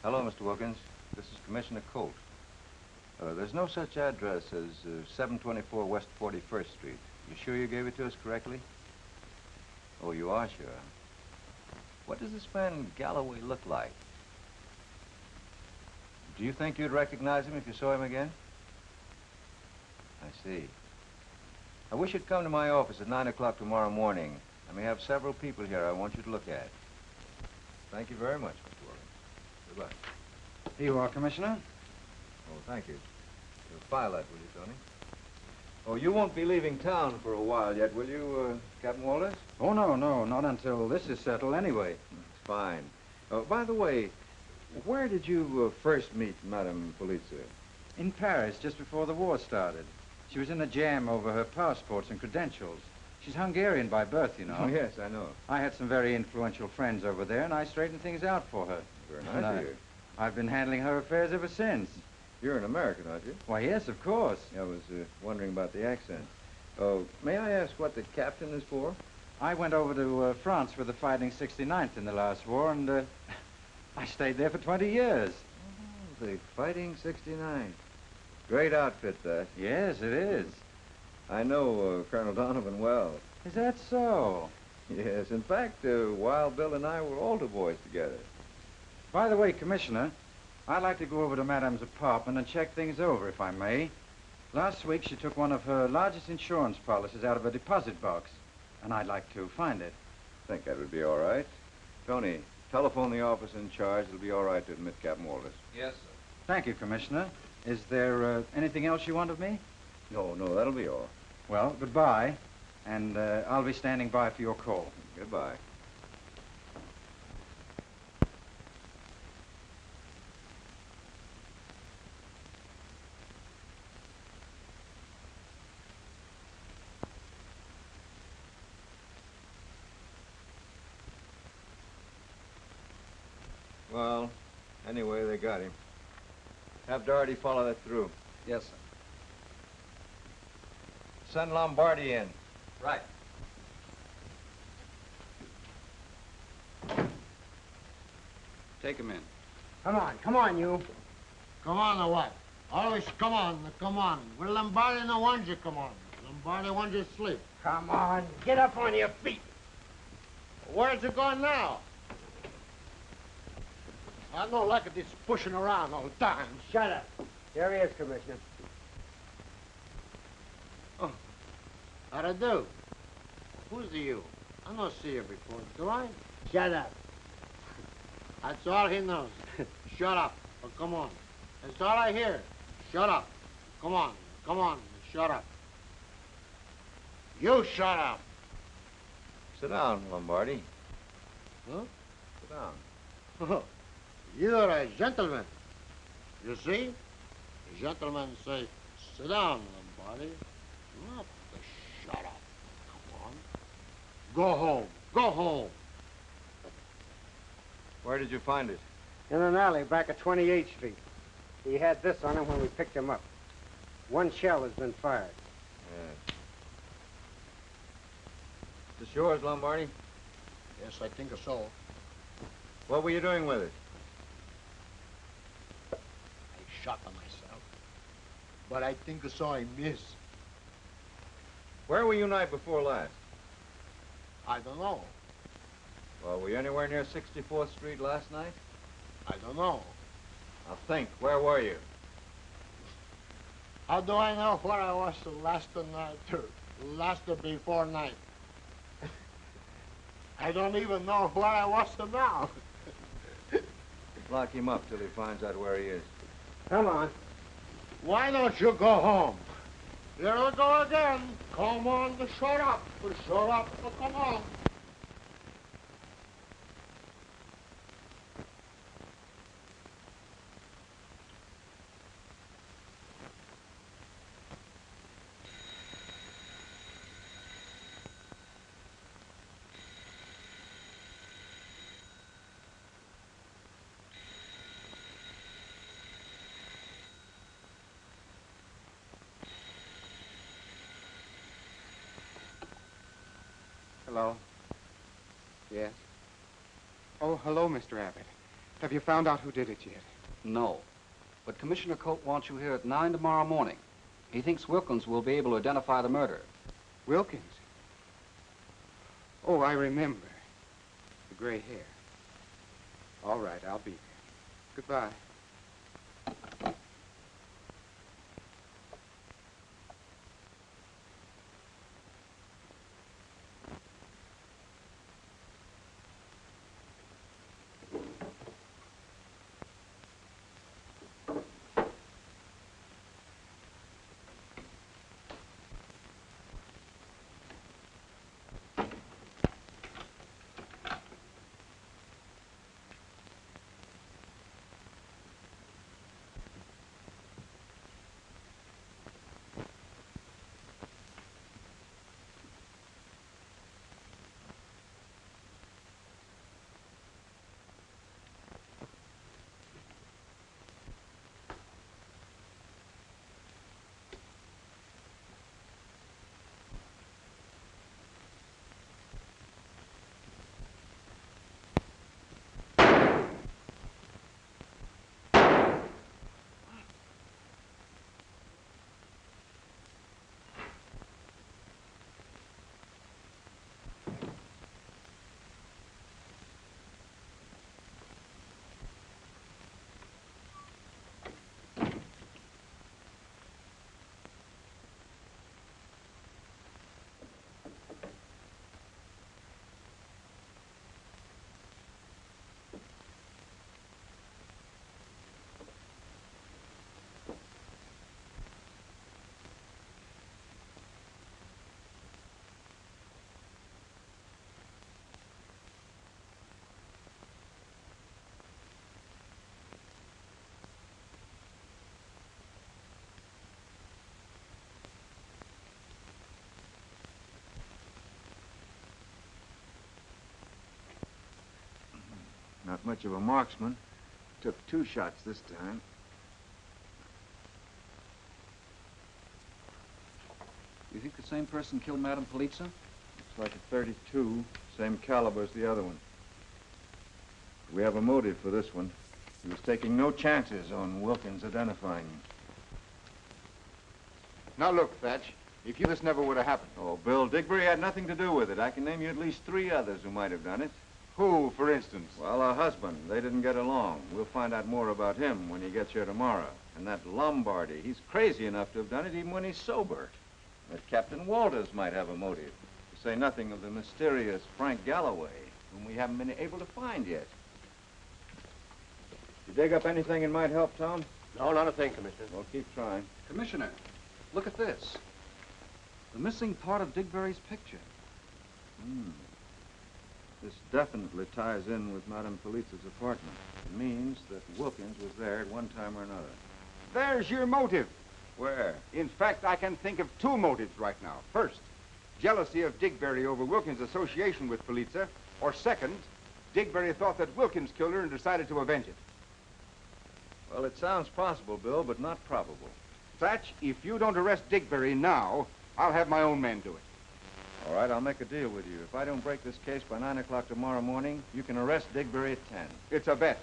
Hello, Mr. Wilkins. This is Commissioner Colt. There's no such address as 724 West 41st Street. You sure you gave it to us correctly? Oh, you are sure? What does this man Galloway look like? Do you think you'd recognize him if you saw him again? I see. I wish you'd come to my office at 9 o'clock tomorrow morning. I may have several people here I want you to look at. Thank you very much, Mr. Wilkins. Goodbye. Here you are, Commissioner. Oh, thank you. You'll file that, will you, Tony? Oh, you won't be leaving town for a while yet, will you, Captain Walters? Oh, no, not until this is settled anyway. It's fine. By the way, where did you first meet Madame Pulitzer? In Paris, just before the war started. She was in a jam over her passports and credentials. She's Hungarian by birth, you know. Oh, yes, I know. I had some very influential friends over there, and I straightened things out for her. Very nice of you. I've been handling her affairs ever since. You're an American, aren't you? Why, yes, of course. I was wondering about the accent. Oh, may I ask what the captain is for? I went over to France with the Fighting 69th in the last war, and I stayed there for 20 years. Oh, the Fighting 69. Great outfit, that. Yes, it is. I know Colonel Donovan well. Is that so? Yes, in fact, Wild Bill and I were altar boys together. By the way, Commissioner, I'd like to go over to Madame's apartment and check things over, if I may. Last week, she took one of her largest insurance policies out of a deposit box, and I'd like to find it. I think that would be all right. Tony, telephone the officer in charge. It'll be all right to admit Captain Walters. Yes, sir. Thank you, Commissioner. Is there anything else you want of me? No, that'll be all. Well, goodbye, and I'll be standing by for your call. Goodbye. Well, anyway, they got him. Have Doherty follow that through. Yes, sir. Send Lombardi in. Right. Take him in. Come on, you. Come on or what? Always come on. Well, Lombardi no wants you come on. Lombardi wants you to sleep. Come on, get up on your feet. Where's it going now? I don't like this pushing around all the time. Shut up. Here he is, Commissioner. Oh, how'd I do? Who's you? I don't see you before, do I? Shut up. That's all he knows. Shut up. Oh, come on. That's all I hear. Shut up. Come on, shut up. You shut up. Sit down, Lombardi. Huh? Sit down. Oh, you're a gentleman. You see? The gentlemen say, sit down, Lombardi. Not to shut up. Come on. Go home. Go home. Where did you find it? In an alley back at 28th Street. He had this on him when we picked him up. One shell has been fired. Yes. Is this yours, Lombardi? Yes, I think so. What were you doing with it? I shot myself. But I think so I miss. Where were you night before last? I don't know. Well, were you anywhere near 64th Street last night? I don't know. Now think, where were you? How do I know where I was the last night or last before night? I don't even know where I was now. Lock him up till he finds out where he is. Come on. Why don't you go home? Here we go again. Come on, shut up. Shut up. Come on. Hello? Yes? Oh, hello, Mr. Abbott. Have you found out who did it yet? No. But Commissioner Coate wants you here at 9 tomorrow morning. He thinks Wilkins will be able to identify the murderer. Wilkins? Oh, I remember. The gray hair. All right, I'll be there. Goodbye. Not much of a marksman. Took 2 shots this time. You think the same person killed Madame Polizza? Looks like a 32, same caliber as the other one. We have a motive for this one. He was taking no chances on Wilkins identifying him. Now look, Thatch, if you this never would have happened. Oh, Bill, Digbury had nothing to do with it. I can name you at least 3 others who might have done it. Who, for instance? Well, her husband. They didn't get along. We'll find out more about him when he gets here tomorrow. And that Lombardi, he's crazy enough to have done it even when he's sober. That Captain Walters might have a motive. To say nothing of the mysterious Frank Galloway, whom we haven't been able to find yet. You dig up anything that might help, Tom? No, not a thing, Commissioner. Well, keep trying. Commissioner, look at this. The missing part of Digbury's picture. This definitely ties in with Madame Polizza's apartment. It means that Wilkins was there at one time or another. There's your motive. Where? In fact, I can think of 2 motives right now. First, jealousy of Digbury over Wilkins' association with Polizza. Or second, Digbury thought that Wilkins killed her and decided to avenge it. Well, it sounds possible, Bill, but not probable. Thatch, if you don't arrest Digbury now, I'll have my own men do it. All right, I'll make a deal with you. If I don't break this case by 9 o'clock tomorrow morning, you can arrest Digbury at 10. It's a bet.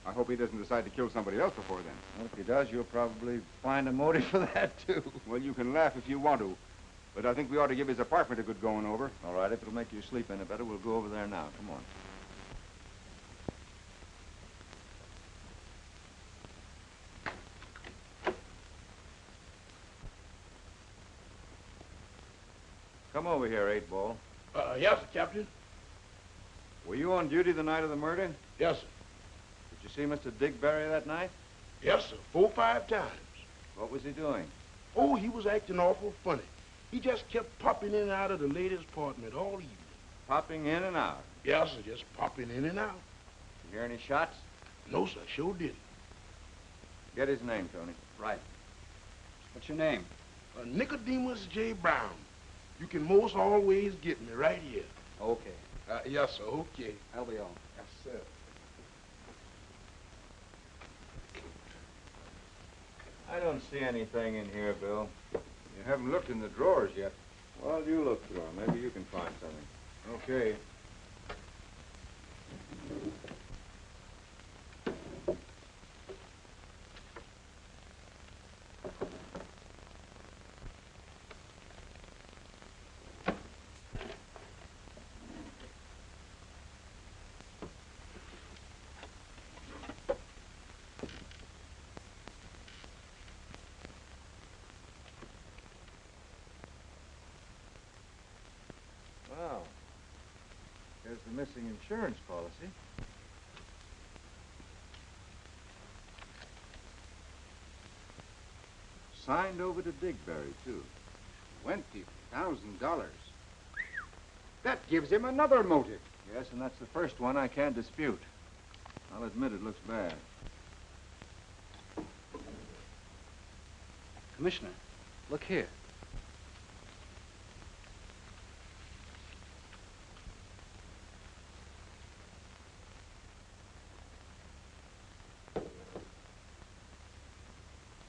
I hope he doesn't decide to kill somebody else before then. Well, if he does, you'll probably find a motive for that, too. Well, you can laugh if you want to, but I think we ought to give his apartment a good going over. All right, if it'll make you sleep any better, we'll go over there now. Come on. Come over here, 8-Ball. Yes, sir, Captain. Were you on duty the night of the murder? Yes, sir. Did you see Mr. Digbury that night? Yes, sir. 4 or 5 times. What was he doing? Oh, he was acting awful funny. He just kept popping in and out of the lady's apartment all evening. Popping in and out? Yes, sir, just popping in and out. You hear any shots? No, sir, sure didn't. Get his name, Tony. Right. What's your name? Nicodemus J. Brown. You can most always get me right here. Okay. Yes, sir, okay. That'll be all. Yes, sir. I don't see anything in here, Bill. You haven't looked in the drawers yet. Well, you look through them. Maybe you can find something. Okay. Wow. Here's the missing insurance policy. Signed over to Digbury, too. $20,000. That gives him another motive. Yes, and that's the first one I can't dispute. I'll admit it looks bad. Commissioner, look here.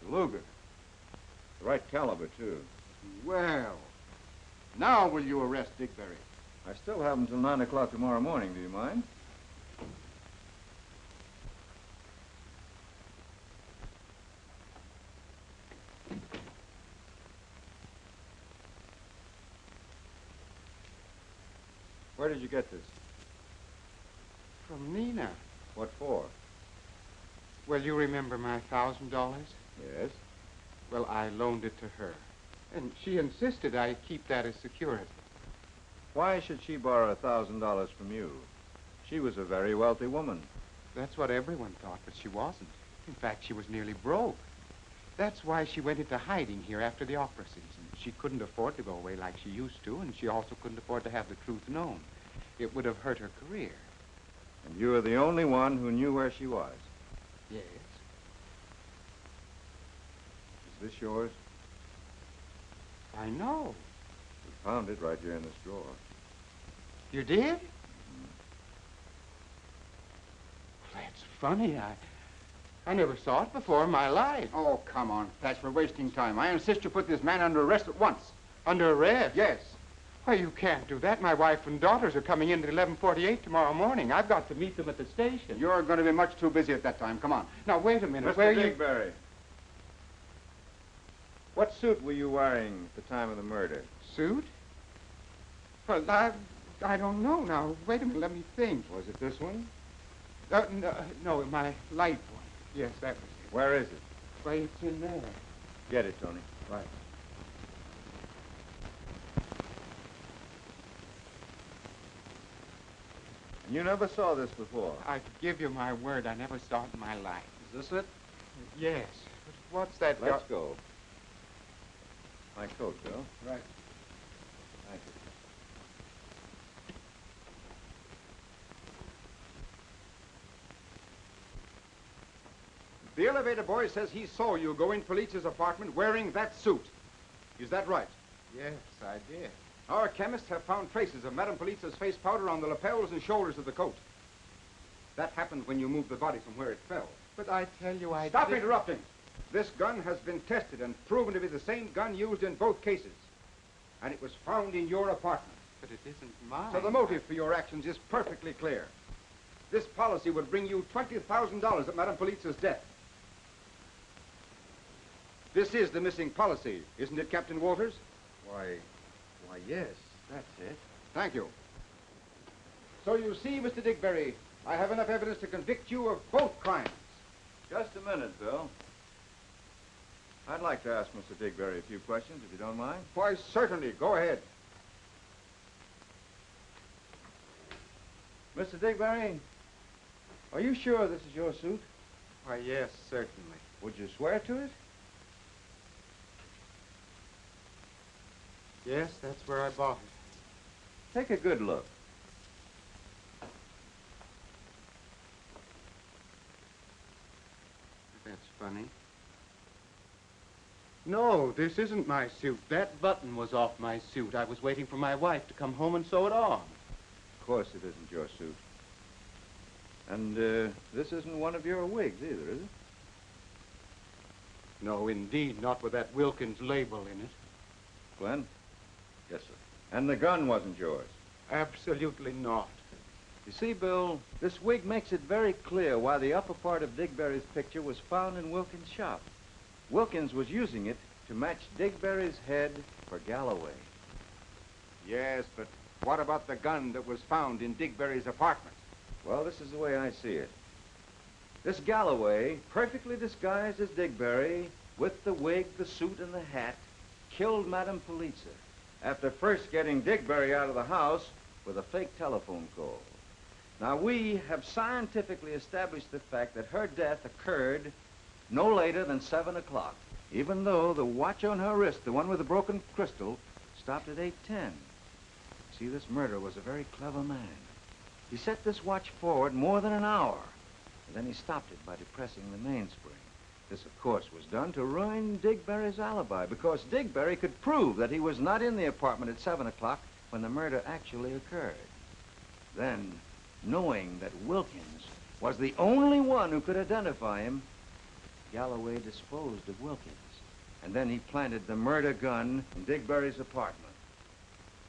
Luger. The right caliber, too. Well, now will you arrest Digbury? I still have until 9 o'clock tomorrow morning. Do you mind? Where did you get this? From Nina. What for? Well, you remember my $1,000? Yes. Well, I loaned it to her. And she insisted I keep that as security. Why should she borrow $1,000 from you? She was a very wealthy woman. That's what everyone thought, but she wasn't. In fact, she was nearly broke. That's why she went into hiding here after the opera season. She couldn't afford to go away like she used to, and she also couldn't afford to have the truth known. It would have hurt her career. And you were the only one who knew where she was. Yes. Is this yours? I know. We found it right here in this drawer. You did? funny. I never saw it before in my life. Oh, come on, Thatch. We're wasting time. I insist you put this man under arrest at once. Under arrest? Yes. Why, you can't do that. My wife and daughters are coming in at 11:48 tomorrow morning. I've got to meet them at the station. You're going to be much too busy at that time. Come on. Now, wait a minute. Mr. Digberry, what suit were you wearing at the time of the murder? Suit? Well, I don't know now. Wait a minute. Let me think. Was it this one? No, my light one. Yes, that was it. Where is it? Why, it's in there. Get it, Tony. Right. And you never saw this before? I give you my word, I never saw it in my life. Is this it? Yes. What's that? Let's go. My coat, Bill. Right. Thank you. The elevator boy says he saw you go in Felicia's apartment wearing that suit. Is that right? Yes, I did. Our chemists have found traces of Madame Felicia's face powder on the lapels and shoulders of the coat. That happened when you moved the body from where it fell. But I tell you, Stop interrupting. This gun has been tested and proven to be the same gun used in both cases. And it was found in your apartment. But it isn't mine. So the motive for your actions is perfectly clear. This policy would bring you $20,000 at Madame Felicia's death. This is the missing policy, isn't it, Captain Walters? Why, yes, that's it. Thank you. So you see, Mr. Digberry, I have enough evidence to convict you of both crimes. Just a minute, Bill. I'd like to ask Mr. Digberry a few questions, if you don't mind. Why, certainly. Go ahead. Mr. Digberry, are you sure this is your suit? Why, yes, certainly. Would you swear to it? Yes, that's where I bought it. Take a good look. That's funny. No, this isn't my suit. That button was off my suit. I was waiting for my wife to come home and sew it on. Of course it isn't your suit. And this isn't one of your wigs either, is it? No, indeed, not with that Wilkins label in it. Glenn? Yes, sir. And the gun wasn't yours? Absolutely not. You see, Bill, this wig makes it very clear why the upper part of Digberry's picture was found in Wilkins' shop. Wilkins was using it to match Digberry's head for Galloway. Yes, but what about the gun that was found in Digberry's apartment? Well, this is the way I see it. This Galloway, perfectly disguised as Digberry, with the wig, the suit, and the hat, killed Madame Felicia after first getting Digberry out of the house with a fake telephone call. Now, we have scientifically established the fact that her death occurred no later than 7 o'clock, even though the watch on her wrist, the one with the broken crystal, stopped at 8:10. See, this murderer was a very clever man. He set this watch forward more than an hour, and then he stopped it by depressing the mainspring. This, of course, was done to ruin Digberry's alibi, because Digberry could prove that he was not in the apartment at 7 o'clock when the murder actually occurred. Then, knowing that Wilkins was the only one who could identify him, Galloway disposed of Wilkins. And then he planted the murder gun in Digberry's apartment.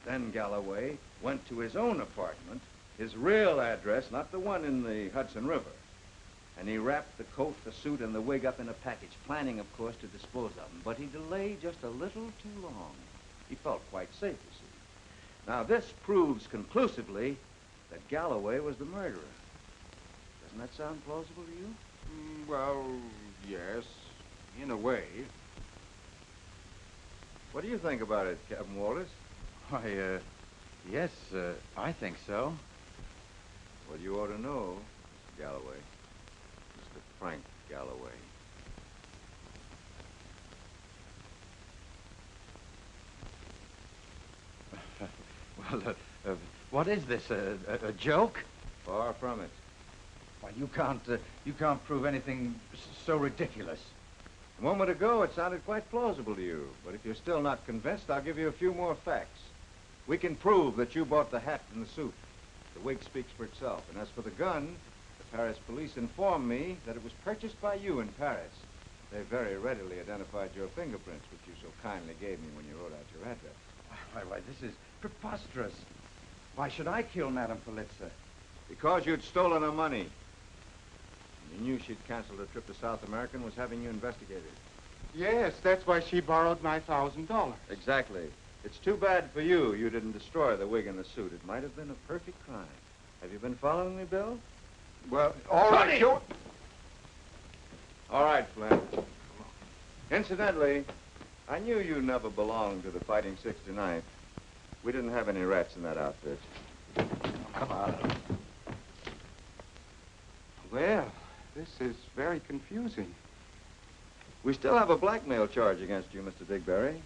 Then Galloway went to his own apartment, his real address, not the one in the Hudson River. And he wrapped the coat, the suit, and the wig up in a package, planning, of course, to dispose of them. But he delayed just a little too long. He felt quite safe, you see. Now, this proves conclusively that Galloway was the murderer. Doesn't that sound plausible to you? Well, yes, in a way. What do you think about it, Captain Walters? Why, yes, I think so. Well, you ought to know, Mr. Galloway. Mr. Frank Galloway. Well, what is this, a joke? Far from it. Why, you can't prove anything so ridiculous. A moment ago, it sounded quite plausible to you. But if you're still not convinced, I'll give you a few more facts. We can prove that you bought the hat and the suit. The wig speaks for itself. And as for the gun, the Paris police informed me that it was purchased by you in Paris. They very readily identified your fingerprints, which you so kindly gave me when you wrote out your address. Why, this is preposterous. Why should I kill Madame Politzer? Because you'd stolen her money. You knew she'd canceled her trip to South America and was having you investigated. Yes, that's why she borrowed my $1,000. Exactly. It's too bad for you you didn't destroy the wig and the suit. It might have been a perfect crime. Have you been following me, Bill? Well, all right, Joe. All right, Flint. Incidentally, I knew you never belonged to the Fighting 69th. We didn't have any rats in that outfit. Come on. Well, this is very confusing. We still have a blackmail charge against you, Mr. Digberry.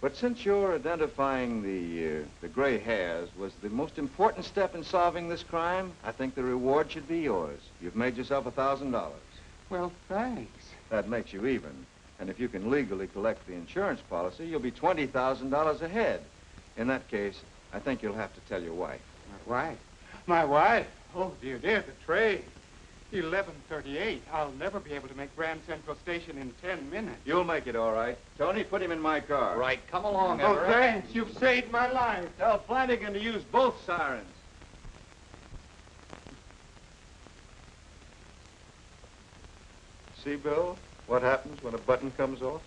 But since your identifying the gray hairs was the most important step in solving this crime, I think the reward should be yours. You've made yourself $1,000. Well, thanks. That makes you even. And if you can legally collect the insurance policy, you'll be $20,000 ahead. In that case, I think you'll have to tell your wife. My wife? My wife? Oh, dear, the train. 11:38. I'll never be able to make Grand Central Station in 10 minutes. You'll make it all right. Tony, put him in my car. Right. Come along, Oh, Everett. thanks. You've saved my life. Tell Flanagan to use both sirens. See, Bill, what happens when a button comes off?